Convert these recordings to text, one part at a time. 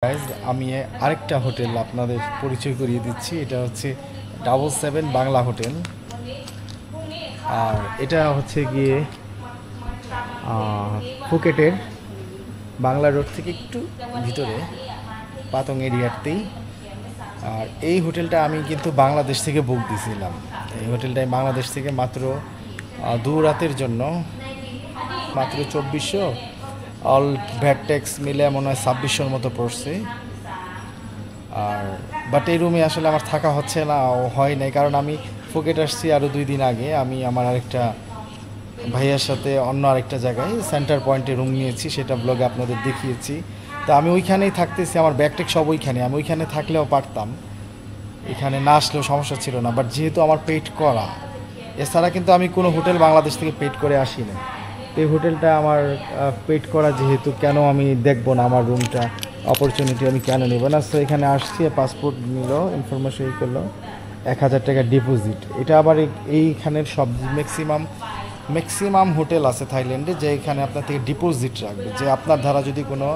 Guys আমি আরেকটা hotel আপনাদের পরিচয় করিয়ে দিচ্ছি। এটা হচ্ছে 777 বাংলা হোটেল। আর এটা হচ্ছে গিয়ে ফুকেটের বাংলা রোড থেকে একটু ভিতরে পাতং এরিয়াতেই। আর এই হোটেলটা আমি কিন্তু বাংলাদেশ থেকে বুক দিয়েছিলাম। এই হোটেলটাই বাংলাদেশ থেকে মাত্র 2 রাতের জন্য মাত্র 2400, অল ভ্যাট ট্যাক্স মিলে মনে হয় 2600-র মতো পড়ছে। আর বাট এই রুমে আসলে আমার থাকা হচ্ছে না, হয় নাই, কারণ আমি ফুকেট আসছি আরও 2 দিন আগে। আমি আমার আরেকটা ভাইয়ার সাথে অন্য আরেকটা জায়গায় সেন্টার পয়েন্টে রুম নিয়েছি, সেটা ব্লগে আপনাদের দেখিয়েছি। তো আমি ওইখানেই থাকতেছি, আমার ব্যাগটেক সব ওইখানে। আমি ওইখানে থাকলেও পারতাম, এখানে না আসলেও সমস্যা ছিল না। বাট যেহেতু আমার পেড করা, এছাড়া কিন্তু আমি কোনো হোটেল বাংলাদেশ থেকে পেড করে আসি না। এই হোটেলটা আমার পেড করা, যেহেতু কেন আমি দেখবো না আমার রুমটা, অপরচুনিটি আমি কেন নেব না। সো এখানে আসছি, পাসপোর্ট নিল, ইনফরমেশন করলো, 1000 টাকা ডিপোজিট। এটা আবার এইখানের সব ম্যাক্সিমাম হোটেল আছে থাইল্যান্ডে, যে এখানে আপনার থেকে ডিপোজিট রাখবে, যে আপনার ধারা যদি কোনো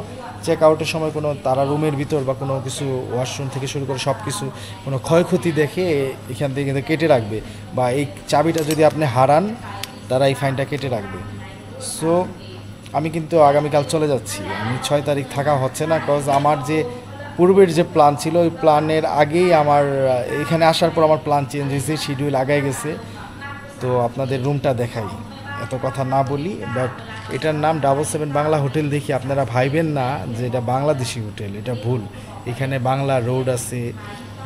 চেক আউটের সময় কোনো তারা রুমের ভিতর বা কোনো কিছু ওয়াশরুম থেকে শুরু করে সব কিছু কোনো ক্ষয়ক্ষতি দেখে এখান থেকে কিন্তু কেটে রাখবে, বা এই চাবিটা যদি আপনি হারান তারা এই ফাইনটা কেটে রাখবে। সো আমি কিন্তু আগামীকাল চলে যাচ্ছি। আমি 6 তারিখ থাকা হচ্ছে না, কজ আমার যে পূর্বের যে প্ল্যান ছিল ওই প্ল্যানের আগেই আমার এখানে আসার পর আমার প্ল্যান চেঞ্জ হয়েছে, শিডিউল আগায় গেছে। তো আপনাদের রুমটা দেখাই, এত কথা না বলি। বাট এটার নাম 777 বাংলা হোটেল। দেখি আপনারা ভাইবেন না যে এটা বাংলাদেশি হোটেল, এটা ভুল। এখানে বাংলা রোড আছে,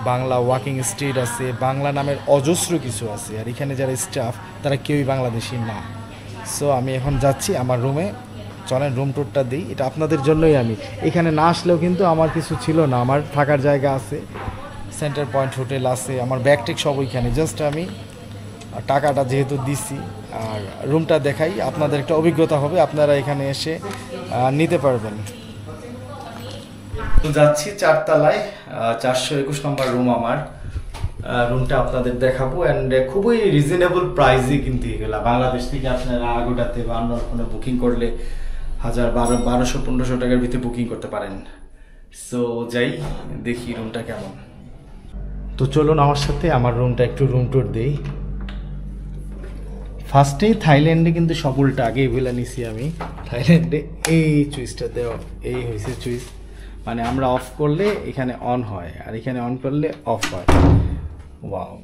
বাংলা ওয়াকিং স্ট্রিট আছে, বাংলা নামের অজস্র কিছু আছে। আর এখানে যারা স্টাফ তারা কেউই বাংলাদেশি না। সো আমি এখন যাচ্ছি আমার রুমে, চলেন রুম টুরটা দিই। এটা আপনাদের জন্যই। আমি এখানে না আসলেও কিন্তু আমার কিছু ছিল না, আমার থাকার জায়গা আছে, সেন্টার পয়েন্ট হোটেল আছে, আমার ব্যাগটেক সব ওইখানে। জাস্ট আমি টাকাটা যেহেতু দিছি, আর রুমটা দেখাই, আপনাদের একটা অভিজ্ঞতা হবে, আপনারা এখানে এসে নিতে পারবেন। তো যাচ্ছি 4 তলায়, 421 নম্বর রুম আমার। রুমটা আপনাদের দেখাবো, অ্যান্ড খুবই রিজনেবল প্রাইসে কিন্তু এগুলা। বাংলাদেশ থেকে আপনারা আগোটাতে বা অন্য কোনো বুকিং করলে 1200-1500 টাকার ভিতরে বুকিং করতে পারেন। সো যাই দেখি রুমটা কেমন। তো চলুন আমার সাথে আমার রুমটা একটু রুম টুর দেই। ফার্স্টেই থাইল্যান্ডে কিন্তু সকলটা আগে এগুলা নিছি আমি। থাইল্যান্ডে এই চুইসটা দেওয়া, এই হয়েছে চুইস, মানে আমরা অফ করলে এখানে অন হয়, আর এখানে অন করলে অফ হয়। ওয়াও,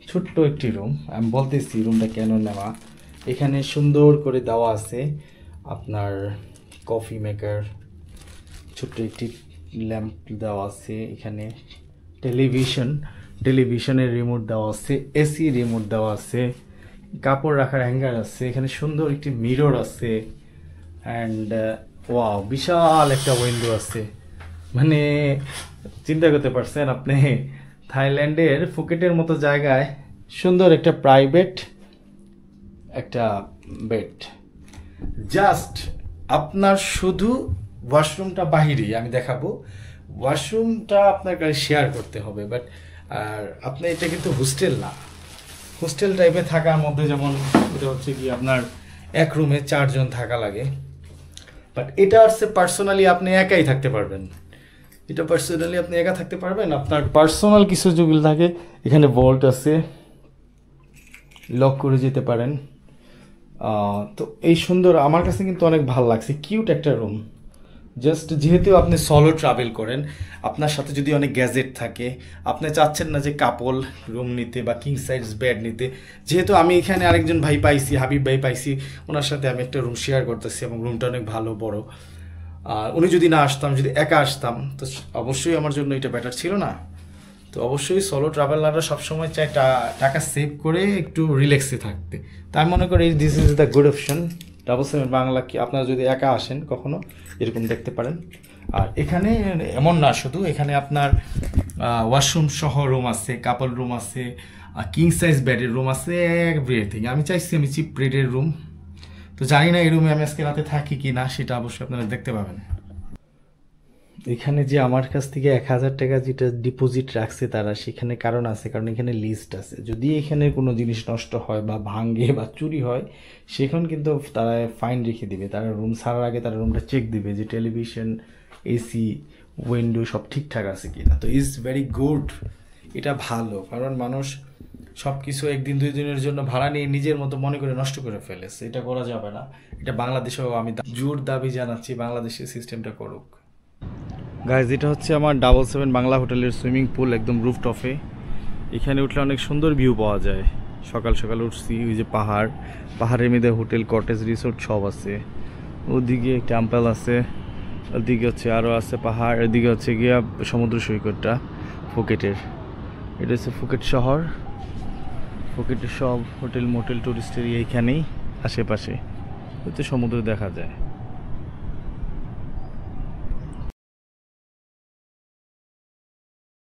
ছোট্ট একটি রুম। আমি বলতেছি রুমটা কেন নেওয়া। এখানে সুন্দর করে দেওয়া আছে আপনার কফি মেকার, ছোট্ট একটি ল্যাম্প দেওয়া আছে এখানে, টেলিভিশনের রিমোট দেওয়া আছে, এসি রিমোট দেওয়া আছে, কাপড় রাখার হ্যাঙ্গার আছে, এখানে সুন্দর একটি মিরর আছে, অ্যান্ড ওয়াও, বিশাল একটা উইন্ডো আছে। মানে চিন্তা করতে পারছেন আপনি, থাইল্যান্ডের ফুকেটের মতো জায়গায় সুন্দর একটা প্রাইভেট একটা বেড। জাস্ট আপনার শুধু ওয়াশরুমটা বাহিরেই, আমি দেখাবো। ওয়াশরুমটা আপনার কাছে শেয়ার করতে হবে, বাট আর আপনি এটা কিন্তু হোস্টেল না। হোস্টেল টাইপে থাকার মধ্যে যেমন এটা হচ্ছে কি আপনার এক রুমে 4 জন থাকা লাগে, বাট এটা হচ্ছে পার্সোনালি আপনি একাই থাকতে পারবেন। এটা পার্সোনালি আপনি একা থাকতে পারবেন। আপনার পার্সোনাল কিছু যেগুলো থাকে, এখানে ভল্ট আছে, লক করে যেতে পারেন। তো এই সুন্দর, আমার কাছে কিন্তু অনেক ভালো লাগছে, কিউট একটা রুম। জাস্ট যেহেতু আপনি সলো ট্রাভেল করেন, আপনার সাথে যদি অনেক গ্যাজেট থাকে, আপনি চাচ্ছেন না যে কাপল রুম নিতে বা কিং সাইজ বেড নিতে। যেহেতু আমি এখানে আরেকজন ভাই পাইছি, হাবিব ভাই পাইছি, ওনার সাথে আমি একটা রুম শেয়ার করতেছি, এবং রুমটা অনেক ভালো বড়। উনি যদি না আসতাম, যদি একা আসতাম, তো অবশ্যই আমার জন্য এটা বেটার ছিল না। তো অবশ্যই সোলো ট্রাভেলাররা সবসময় চায় টাকা সেভ করে একটু রিল্যাক্সে থাকতে। তাই আমি মনে করি this is the good option 777 Bangla. কি আপনারা যদি একা আসেন কখনো, এরকম দেখতে পারেন। আর এখানে এমন না, শুধু এখানে আপনার ওয়াশরুম সহ রুম আছে, কাপল রুম আছে, কিং সাইজ বেডের রুম আছে, এভরিথিং। আমি চাইছি আমি চিপ রেটের রুম। তো জানি না এই রুমে আমি আজকে রাতে থাকি কি না, সেটা অবশ্যই আপনারা দেখতে পাবেন। এখানে যে আমার কাছ থেকে 1000 টাকা যেটা ডিপোজিট রাখছে তারা, সেখানে কারণ আছে, কারণ এখানে লিস্ট আছে। যদি এখানে কোনো জিনিস নষ্ট হয় বা ভাঙে বা চুরি হয়, সেখানে কিন্তু তারা ফাইন রেখে দিবে। তারা রুম ছাড়ার আগে তারা রুমটা চেক দিবে যে টেলিভিশন, এসি, উইন্ডো সব ঠিকঠাক আছে কিনা। তো ইজ ভেরি গুড, এটা ভালো, কারণ মানুষ সব কিছু একদিন 2 দিনের জন্য ভাড়া নিয়ে নিজের মতো মনে করে নষ্ট করে ফেলেছে, এটা করা যাবে না। এটা বাংলাদেশেও আমি জোর দাবি জানাচ্ছি বাংলাদেশের সিস্টেমটা করুক। গাইজ, এটা হচ্ছে আমার 777 বাংলা হোটেলের সুইমিং পুল, একদম রুফটপে। এখানে উঠলে অনেক সুন্দর ভিউ পাওয়া যায়। সকাল সকাল উঠছি, ওই যে পাহাড়ের মধ্যে হোটেল, কটেজ, রিসোর্ট সব আছে। ওদিকে টেম্পল আছে, ওদিকে হচ্ছে আরও আছে পাহাড়, এদিকে হচ্ছে গিয়া সমুদ্র সৈকতটা ফুকেটের। এটা হচ্ছে ফুকেট শহর। ফুকেটের সব হোটেল মোটেল টুরিস্ট এরিয়া এইখানেই আশেপাশে, হচ্ছে সমুদ্র দেখা যায়।